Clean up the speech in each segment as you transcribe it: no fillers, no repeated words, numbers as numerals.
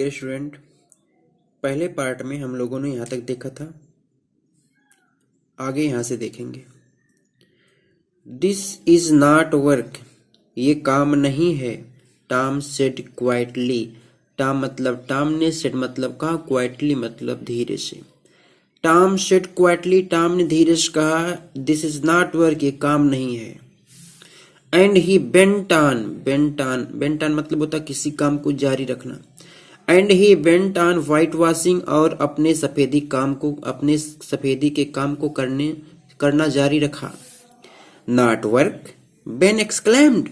Dear student, पहले part में हम लोगों ने यहाँ तक देखा था, आगे यहाँ से देखेंगे। दिस इज नॉट वर्क, ये काम नहीं है। टॉम सेड क्वाइटली, टॉम मतलब टॉम ने, सेड मतलब कहा, क्वाइटली मतलब धीरे से। टॉम सेड क्वाइटली, टॉम ने धीरे से कहा, दिस इज नॉट वर्क, ये काम नहीं है। एंड ही बेंट ऑन मतलब होता किसी काम को जारी रखना। And he bent on white washing, और अपने सफेदी के काम को करना जारी रखा। Not work, Ben exclaimed,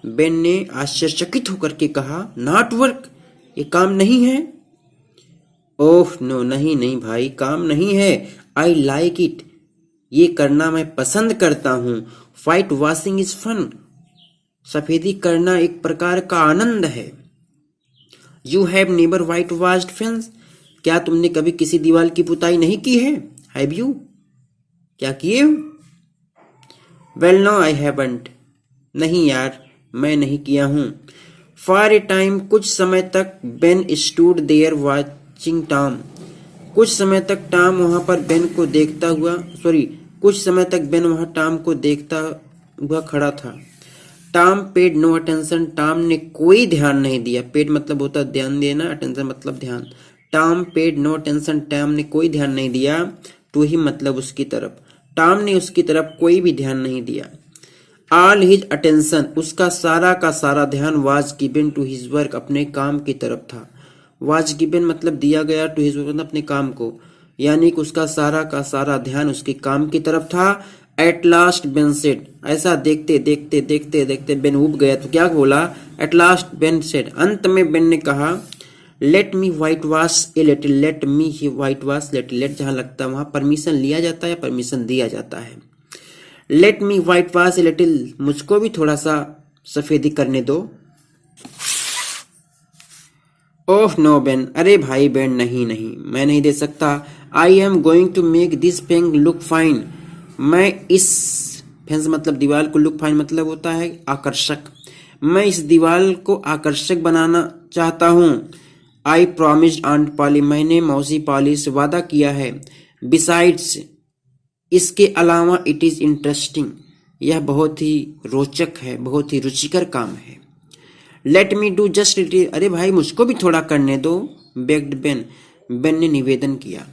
Ben ने आश्चर्यचकित होकर के कहा, नॉट वर्क, ये काम नहीं है। ओह नो, नहीं भाई, काम नहीं है। आई लाइक इट, ये करना मैं पसंद करता हूँ। व्हाइट वॉशिंग इज फन, सफेदी करना एक प्रकार का आनंद है। You have never white washed fence, क्या तुमने कभी किसी दीवार की पुताई नहीं की है? हैव यू, क्या किए हो? वेल नो आई हैवंट, नहीं यार, मैं नहीं किया हूं। फॉर ए टाइम, कुछ समय तक, Ben stood there watching Tom, कुछ समय तक टॉम वहां पर बेन को देखता हुआ, कुछ समय तक बेन वहां टॉम को देखता हुआ खड़ा था। Tom paid no attention, Tom ने कोई ध्यान नहीं दिया। पेड मतलब होता ध्यान देना, अटेंशन मतलब ध्यान। Tom paid no attention, Tom ने कोई ध्यान नहीं दिया। टू ही मतलब उसकी तरफ, टॉम ने उसकी तरफ कोई भी ध्यान नहीं दिया। ऑल हिज अटेंशन, उसका सारा का सारा ध्यान, was given to his work, अपने काम की तरफ था। वाज गिवन मतलब दिया गया, टू हिज वर्क मतलब अपने काम को, यानी कि उसका सारा का सारा ध्यान उसके काम की तरफ था। एट लास्ट बेन सेड, ऐसा देखते देखते देखते देखते बेन उब गया तो क्या बोला? एट लास्ट बेन सेड, अंत में बेन ने कहा, let me whitewash a little, let me ही व्हाइट वॉश लिटिल। लेट जहां लगता है वहां परमिशन लिया जाता है या परमिशन दिया जाता है। Late me whitewash a little, मुझको भी थोड़ा सा सफेदी करने दो। ओह नो बेन, अरे भाई बेन, नहीं मैं नहीं दे सकता। I am going to make this fence look fine, मैं इस फेंस मतलब दीवार को, लुक फाइन मतलब होता है आकर्षक, मैं इस दीवार को आकर्षक बनाना चाहता हूँ। आई प्रॉमिस्ड आंट पॉली, मैंने मौसी पॉली से वादा किया है। बिसाइड्स, इसके अलावा, इट इज इंटरेस्टिंग, यह बहुत ही रोचक है, बहुत ही रुचिकर काम है। Let me do just it, अरे भाई मुझको भी थोड़ा करने दो। बेग्ड बेन, बेन ने निवेदन किया।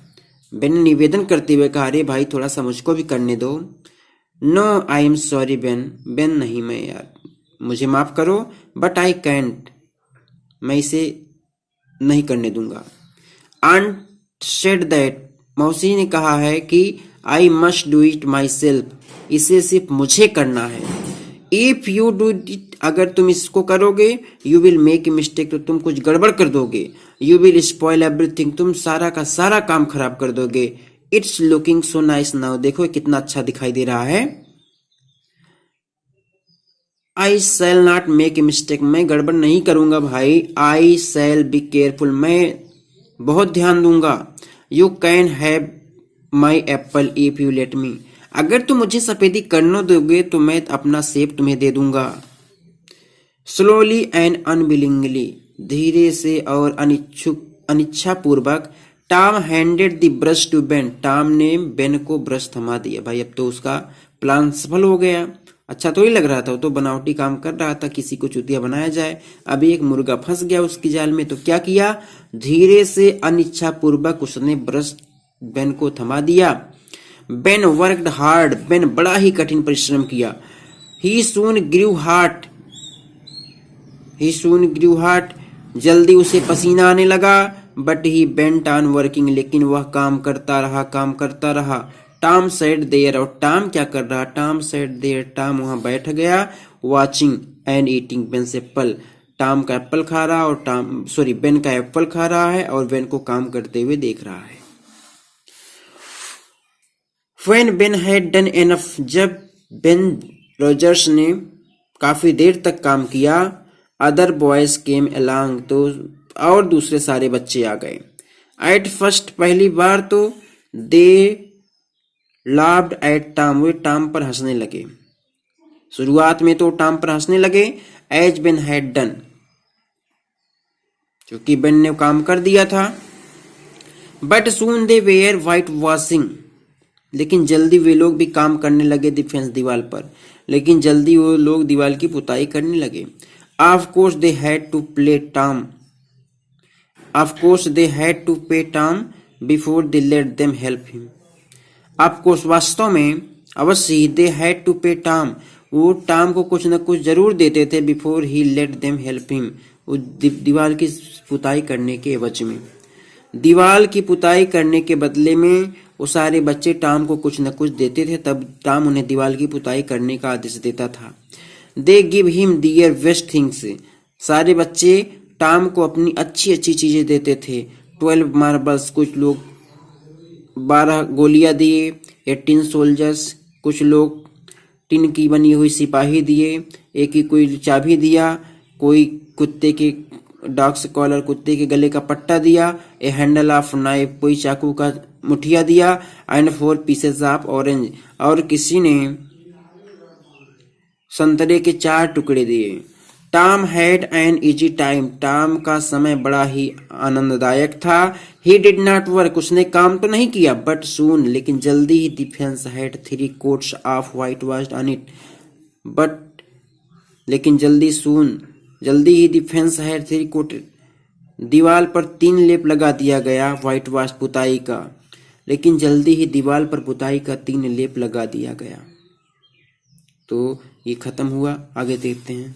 बेन ने निवेदन करते हुए कहा, अरे भाई थोड़ा सा मुझको भी करने दो। No I am sorry Ben, Ben नहीं, मैं यार, मुझे माफ करो। बट आई कैंट, मैं इसे नहीं करने दूंगा। आंट सेड दैट, मौसी ने कहा है कि I must do it my self, इसे सिर्फ मुझे करना है। इफ यू डू इट, अगर तुम इसको करोगे, you will make a mistake, तो तुम कुछ गड़बड़ कर दोगे। यू विल स्पॉइल एवरीथिंग, तुम सारा का सारा काम खराब कर दोगे। It's looking so nice now, देखो कितना अच्छा दिखाई दे रहा है। I shall not make a mistake, मैं गड़बड़ नहीं करूंगा भाई। आई शैल बी केयरफुल, मैं बहुत ध्यान दूंगा। You can have my Apple if you let me, अगर तुम मुझे सफेदी करने दोगे तो मैं अपना सेब तुम्हें दे दूंगा। स्लोली एंड अनविलिंगली, धीरे से और अनिच्छा पूर्वक। Tom handed the brush to Ben, Tom ने बेन को ब्रश थमा दिया। भाई अब तो उसका प्लान सफल हो गया। अच्छा तो ही लग रहा था, वो तो बनावटी काम कर रहा था, किसी को चूतिया बनाया जाए। अभी एक मुर्गा फंस गया उसकी जाल में, तो क्या किया? धीरे से अनिच्छा पूर्वक उसने ब्रश बेन को थमा दिया। बेन वर्कड हार्ड, बेन बड़ा ही कठिन परिश्रम किया। ही सून ग्रू हार्ट, जल्दी उसे पसीना आने लगा। But he bent on working, लेकिन वह काम करता रहा। टॉम सेड देयर, और टॉम क्या कर रहा? टॉम सेड देयर, टॉम वहां बैठ गया। वॉचिंग एंड ईटिंग बेन्स एप्पल, टॉम का एप्पल खा रहा, और बेन का एप्पल खा रहा है और बेन को काम करते हुए देख रहा है। When Ben had done enough, जब बेन रॉजर्स ने काफी देर तक काम किया, अदर बॉयज केम along, तो और दूसरे सारे बच्चे आ गए। एट फर्स्ट, पहली बार तो दे लाफ्ड एट टॉम, वे टॉम पर हंसने लगे। शुरुआत में तो टॉम पर हंसने लगे। एज बेन हैड डन, क्योंकि बेन ने काम कर दिया था। But soon they wear white washing, लेकिन जल्दी वे लोग भी काम करने लगे डिफेंस दीवार पर, लेकिन जल्दी वो लोग दीवार की पुताई करने लगे। Of course they had to play Tom, of course they had to pay Tom before they let them help him. Of course वास्तव में, अवश्य ही, they had to pay Tom, वो टॉम को कुछ न कुछ जरूर देते थे before he let them help him, वो दीवार की पुताई करने के एवज में, दीवार की पुताई करने के बदले में वो सारे बच्चे टॉम को कुछ न कुछ देते थे, तब टॉम उन्हें दीवार की पुताई करने का आदेश देता था। They give him their best things, सारे बच्चे टॉम को अपनी अच्छी अच्छी चीजें देते थे। 12 मार्बल्स, कुछ लोग 12 गोलियां दिए। 18 सोल्जर्स, कुछ लोग टिन की बनी हुई सिपाही दिए। एक ही कोई चाबी दिया, कोई कुत्ते के डॉग्स कॉलर, कुत्ते के गले का पट्टा दिया। ए हैंडल ऑफ नाइफ, कोई चाकू का मुठिया दिया। एंड 4 पीसेस ऑफ ऑरेंज, और किसी ने संतरे के 4 टुकड़े दिए। Tom had an easy time, Tom का समय बड़ा ही आनंददायक था। ही डिड नॉट वर्क, उसने काम तो नहीं किया। बट सून, लेकिन जल्दी ही, the fence had 3 coats of whitewash on it, but लेकिन जल्दी ही डिफेंस हैड 3 कोट, दीवार पर 3 लेप लगा दिया गया व्हाइट वॉश पुताई का, लेकिन जल्दी ही दीवार पर पुताई का 3 लेप लगा दिया गया। तो ये खत्म हुआ। आगे देखते हैं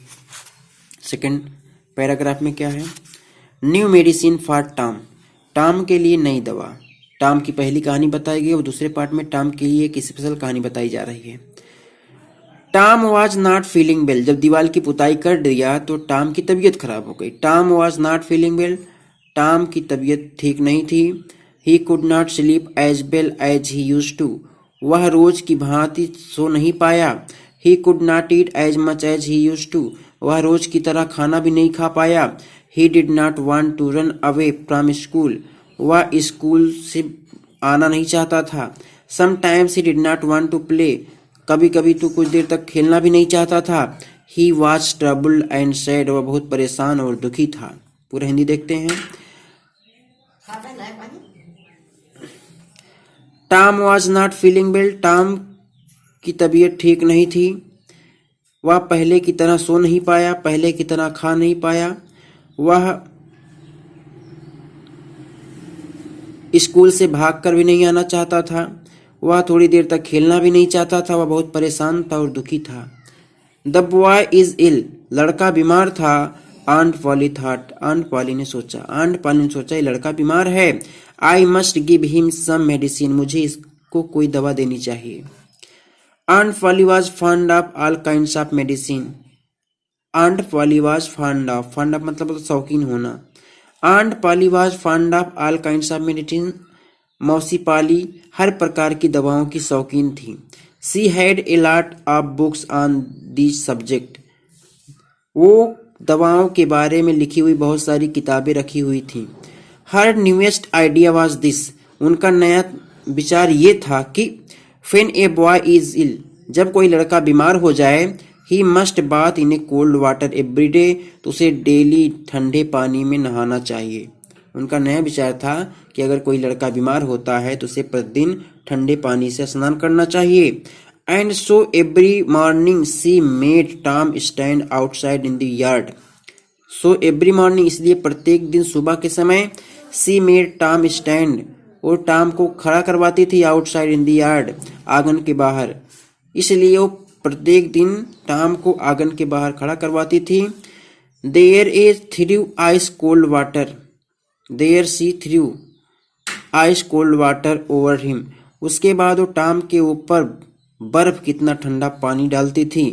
सेकंड पैराग्राफ में क्या है। New medicine for Tom, Tom के लिए नई दवा। टॉम की पहली कहानी बताई गई और दूसरे पार्ट में टॉम के लिए एक स्पेशल कहानी बताई जा रही है। Tom was not feeling well, जब दीवार की पुताई कर दिया तो टॉम की तबीयत खराब हो गई। Tom was not feeling well, Tom की तबीयत ठीक नहीं थी। He could not sleep as well as he used to, वह रोज की भांति सो नहीं पाया। He could not eat as much as he used to, वह रोज की तरह खाना भी नहीं खा पाया। He did not want to run away from school, वह स्कूल से आना नहीं चाहता था। Sometimes he did not want to play, कभी कभी तो कुछ देर तक खेलना भी नहीं चाहता था। He was troubled and sad, वह बहुत परेशान और दुखी था। पूरा हिंदी देखते हैं। Tom was not feeling well, Tom की तबीयत ठीक नहीं थी। वह पहले की तरह सो नहीं पाया, पहले की तरह खा नहीं पाया। वह स्कूल से भागकर भी नहीं आना चाहता था। वह थोड़ी देर तक खेलना भी नहीं चाहता था। वह बहुत परेशान था और दुखी था। द बॉय इज इल, लड़का बीमार था। Aunt Polly thought, aunt Polly ने सोचा ये लड़का बीमार है। I must give him some medicine, मुझे इसको कोई दवा देनी चाहिए। Aunt Polly was fond of all kinds of medicine, aunt Polly was fond of मतलब शौकीन होना। Aunt Polly was fond of all kinds of medicine, मौसी पाली हर प्रकार की दवाओं की शौकीन थी। She had a lot of books on this subject, वो दवाओं के बारे में लिखी हुई बहुत सारी किताबें रखी हुई थी। Her newest idea was this, उनका नया विचार ये था कि when a boy is ill, जब कोई लड़का बीमार हो जाए, he must bath in a cold water every day, तो उसे डेली ठंडे पानी में नहाना चाहिए। उनका नया विचार था कि अगर कोई लड़का बीमार होता है तो उसे प्रतिदिन ठंडे पानी से स्नान करना चाहिए। And so every morning C made Tom stand outside in the yard, so every morning, इसलिए प्रत्येक दिन सुबह के समय, सी मेड टॉम स्टैंड, और टॉम को खड़ा करवाती थी आउटसाइड इन द यार्ड, आंगन के बाहर, इसलिए वो प्रत्येक दिन टॉम को आंगन के बाहर खड़ा करवाती थी। There is threw ice cold water, there she threw ice cold water over him, उसके बाद वो टॉम के ऊपर बर्फ कितना ठंडा पानी डालती थी।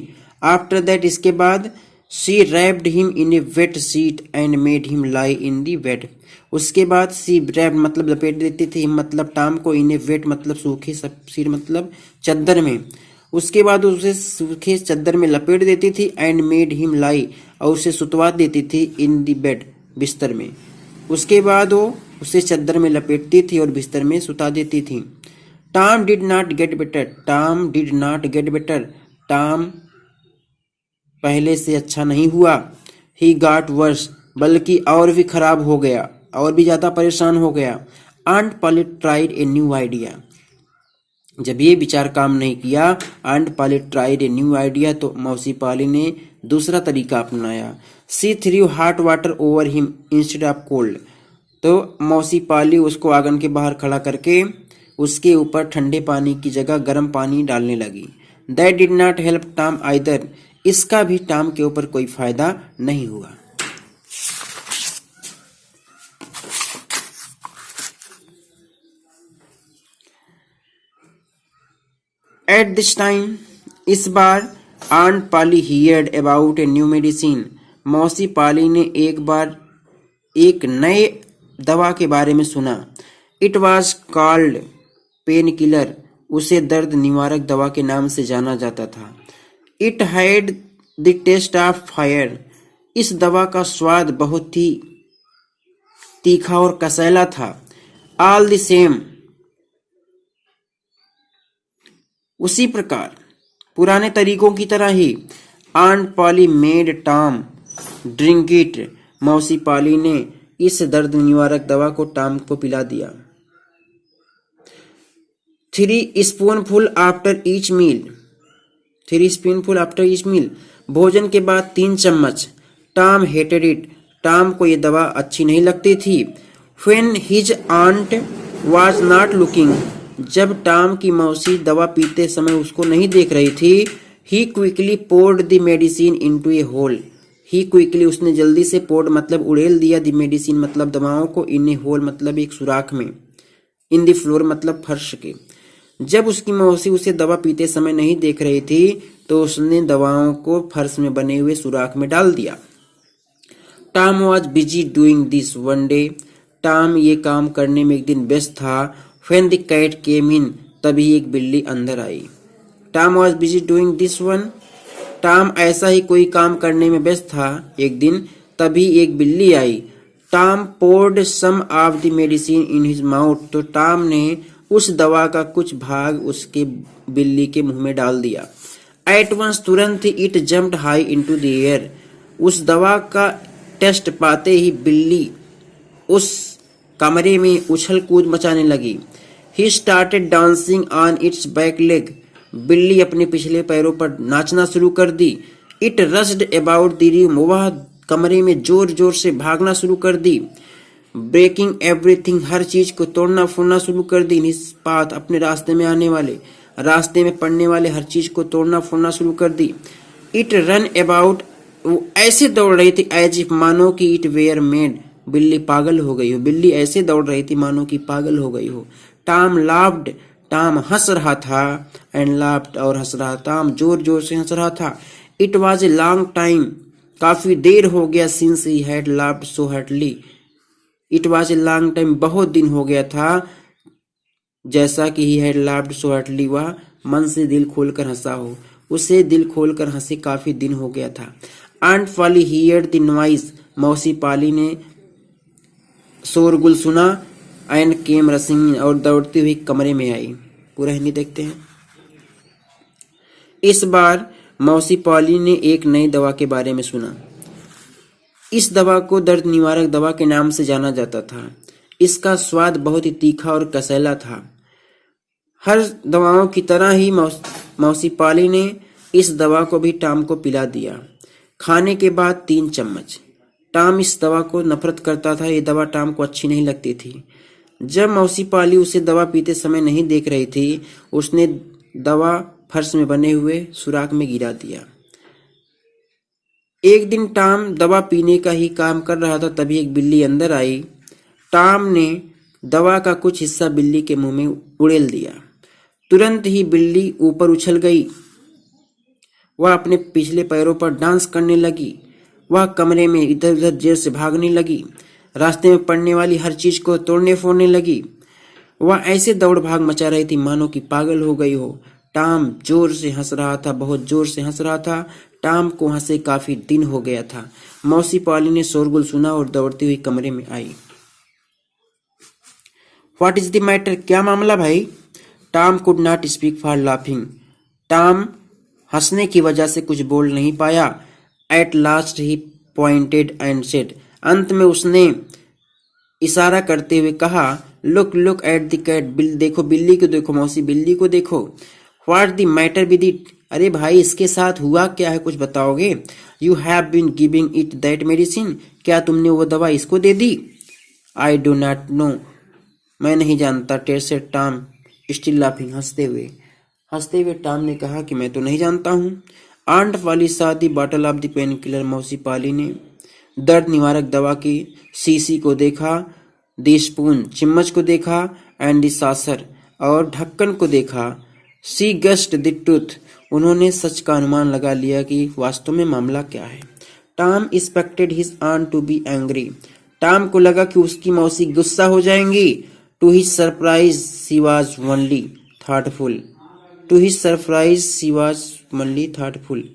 आफ्टर दैट, इसके बाद, she wrapped him in a wet sheet and made him lie in the bed, उसके बाद सी रैप्ड मतलब लपेट देती थी, मतलब टॉम को, इन ए वेट मतलब सूखे शीट मतलब चादर में, उसके बाद उसे सूखे चादर में लपेट देती थी। एंड मेड हिम लाई, और उसे सुतवा देती थी, इन दी बेड बिस्तर में, उसके बाद वो उसे चादर में लपेटती थी और बिस्तर में सुता देती थी। Tom did not get better, Tom did not get better, Tom पहले से अच्छा नहीं हुआ। ही गॉट वर्स, बल्कि और भी खराब हो गया, और भी ज्यादा परेशान हो गया। Aunt Polly tried a new idea. जब ये विचार काम नहीं किया, aunt Polly tried a new idea, तो मौसी पाली ने दूसरा तरीका अपनाया। She threw hot water over him instead of cold. तो मौसी पाली उसको आंगन के बाहर खड़ा करके उसके ऊपर ठंडे पानी की जगह गर्म पानी डालने लगी। That did not help Tom either. इसका भी टॉम के ऊपर कोई फायदा नहीं हुआ। एट दिस टाइम, इस बार aunt Polly heard about a new medicine. मौसी पाली ने एक बार एक नए दवा के बारे में सुना। It was called pain killer. उसे दर्द निवारक दवा के नाम से जाना जाता था। It had the taste of fire. इस दवा का स्वाद बहुत ही तीखा और कसैला था। ऑल द सेम, उसी प्रकार, पुराने तरीकों की तरह ही, aunt Polly made Tom drink it. मौसी पाली ने इस दर्द निवारक दवा को टॉम को पिला दिया। 3 spoonful after each meal. 3 spoonful after each meal. भोजन के बाद 3 चम्मच। Tom hated it. टॉम को यह दवा अच्छी नहीं लगती थी। When his aunt was not looking. जब टॉम की मौसी दवा पीते समय उसको नहीं देख रही थी, he quickly poured the medicine into a hole. He quickly, उसने जल्दी से पोर्ड मतलब उड़ेल दिया, द मेडिसिन मतलब दवाओं को, इन ए होल मतलब एक सुराख में, इन द फ्लोर मतलब फर्श के। जब उसकी मौसी उसे दवा पीते समय नहीं देख रही थी, तो उसने दवाओं को फर्श में बने हुए सुराख में डाल दिया। Tom was busy doing this one day. Tom ये काम करने में एक दिन व्यस्त था। When the cat came in. तभी एक बिल्ली अंदर आई। Tom was busy doing this one. Tom ऐसा ही कोई काम करने में व्यस्त था एक दिन, तभी एक बिल्ली आई। Tom poured some of the medicine in his mouth. तो टॉम ने उस दवा का कुछ भाग उसके बिल्ली के मुंह में डाल दिया। एट वंस, तुरंत ही, it jumped high into the air. उस दवा का टेस्ट पाते ही बिल्ली उस कमरे में उछल कूद मचाने लगी। He started dancing on its back leg. बिल्ली अपने पिछले पैरों पर नाचना शुरू कर दी। It rushed about the room. वह कमरे में जोर जोर से भागना शुरू कर दी। Breaking everything. हर चीज को तोड़ना फोड़ना शुरू कर दी। His path. अपने रास्ते में आने वाले, रास्ते में पड़ने वाले हर चीज को तोड़ना फोड़ना शुरू कर दी। It run about. वो ऐसे दौड़ रही थी एज इफ, मानो कि इट वेयर मेड। बिल्ली पागल हो गई हो। बिल्ली ऐसे दौड़ रही थी मानो कि पागल हो गई हो। Tom laughed. टॉम हंस रहा था। एंड लाफ्ड, और हंस रहा। टॉम जोर जोर से हंस रहा था। It was a long time. काफी देर हो गया। Since he had laughed so heartily. It was a long time. बहुत दिन हो गया था जैसा कि he had laughed so heartily, वह मन से दिल खोलकर हंसा हो। उसे दिल खोलकर हंसे काफी दिन हो गया था। Aunt Polly heard the noise. मौसी पाली ने शोरगुल सुना। एंड केम रसिंग, और दौड़ती हुई कमरे में आई। पूरा हिंदी देखते हैं। इस बार मौसी पाली ने एक नई दवा के बारे में सुना। इस दवा को दर्द निवारक दवा के नाम से जाना जाता था। इसका स्वाद बहुत ही तीखा और कसैला था। हर दवाओं की तरह ही मौसी पाली ने इस दवा को भी टॉम को पिला दिया। खाने के बाद 3 चम्मच। टॉम इस दवा को नफरत करता था। ये दवा टॉम को अच्छी नहीं लगती थी। जब मौसी पाली उसे दवा पीते समय नहीं देख रही थी, उसने दवा फर्श में बने हुए सुराख में गिरा दिया। एक दिन टॉम दवा पीने का ही काम कर रहा था, तभी एक बिल्ली अंदर आई। टॉम ने दवा का कुछ हिस्सा बिल्ली के मुंह में उड़ेल दिया। तुरंत ही बिल्ली ऊपर उछल गई। वह अपने पिछले पैरों पर डांस करने लगी। वह कमरे में इधर उधर जोर से भागने लगी। रास्ते में पड़ने वाली हर चीज को तोड़ने फोड़ने लगी। वह ऐसे दौड़ भाग मचा रही थी मानो कि पागल हो गई हो। टॉम जोर से हंस रहा था, बहुत जोर से हंस रहा था। टॉम को हंसे काफी दिन हो गया था। मौसी पाली ने शोरगुल सुना और दौड़ती हुई कमरे में आई। What is the matter? क्या मामला भाई? Tom could not speak for laughing. Tom हंसने की वजह से कुछ बोल नहीं पाया। At last he pointed and said. अंत में उसने इशारा करते हुए कहा, look look at the cat, देखो बिल्ली को देखो मौसी, बिल्ली को देखो। What the matter with it, अरे भाई इसके साथ हुआ क्या है, कुछ बताओगे? You have been giving it that medicine, क्या तुमने वो दवा इसको दे दी? आई डो नॉट नो, मैं नहीं जानता। टेर से टॉम स्टिल लाफिंग, हंसते हुए टॉम ने कहा कि मैं तो नहीं जानता हूँ। आंट वाली शादी bottle of the pain killer, मौसी पाली ने दर्द निवारक दवा की शीशी को देखा, दी स्पून चम्मच को देखा, एंड दी सासर और ढक्कन को देखा। सी गस्ट द ट्रूथ, उन्होंने सच का अनुमान लगा लिया कि वास्तव में मामला क्या है। Tom expected his aunt to be angry, Tom को लगा कि उसकी मौसी गुस्सा हो जाएंगी। To his surprise she was only thoughtful,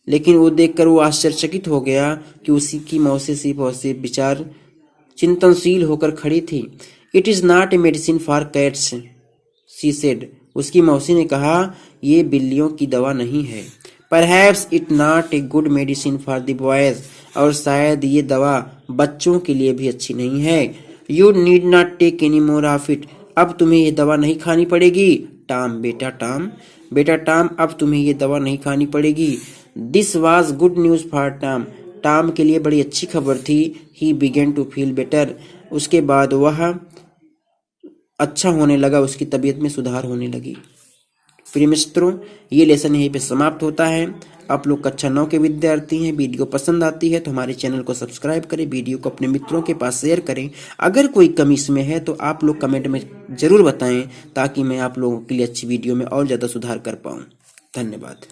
लेकिन वो देखकर वो आश्चर्यचकित हो गया कि उसी की मौसी सिर्फ और सिर्फ विचार चिंतनशील होकर खड़ी थी। It is not a medicine for cats, she said, उसकी मौसी ने कहा, ये बिल्लियों की दवा नहीं है। Perhaps it not a good medicine for the boys, और शायद ये दवा बच्चों के लिए भी अच्छी नहीं है। You need not take any more of it, अब तुम्हें ये दवा नहीं खानी पड़ेगी। टॉम, बेटा टॉम, अब तुम्हें ये दवा नहीं खानी पड़ेगी। This was good news for Tom, Tom के लिए बड़ी अच्छी खबर थी। He began to feel better, उसके बाद वह अच्छा होने लगा, उसकी तबीयत में सुधार होने लगी। प्रिय मित्रों, ये लेसन यहीं पे समाप्त होता है। आप लोग कक्षा 9 के विद्यार्थी हैं, वीडियो पसंद आती है तो हमारे चैनल को सब्सक्राइब करें, वीडियो को अपने मित्रों के पास शेयर करें। अगर कोई कमी इसमें है तो आप लोग कमेंट में जरूर बताएं, ताकि मैं आप लोगों के लिए अच्छी वीडियो में और ज़्यादा सुधार कर पाऊँ। धन्यवाद।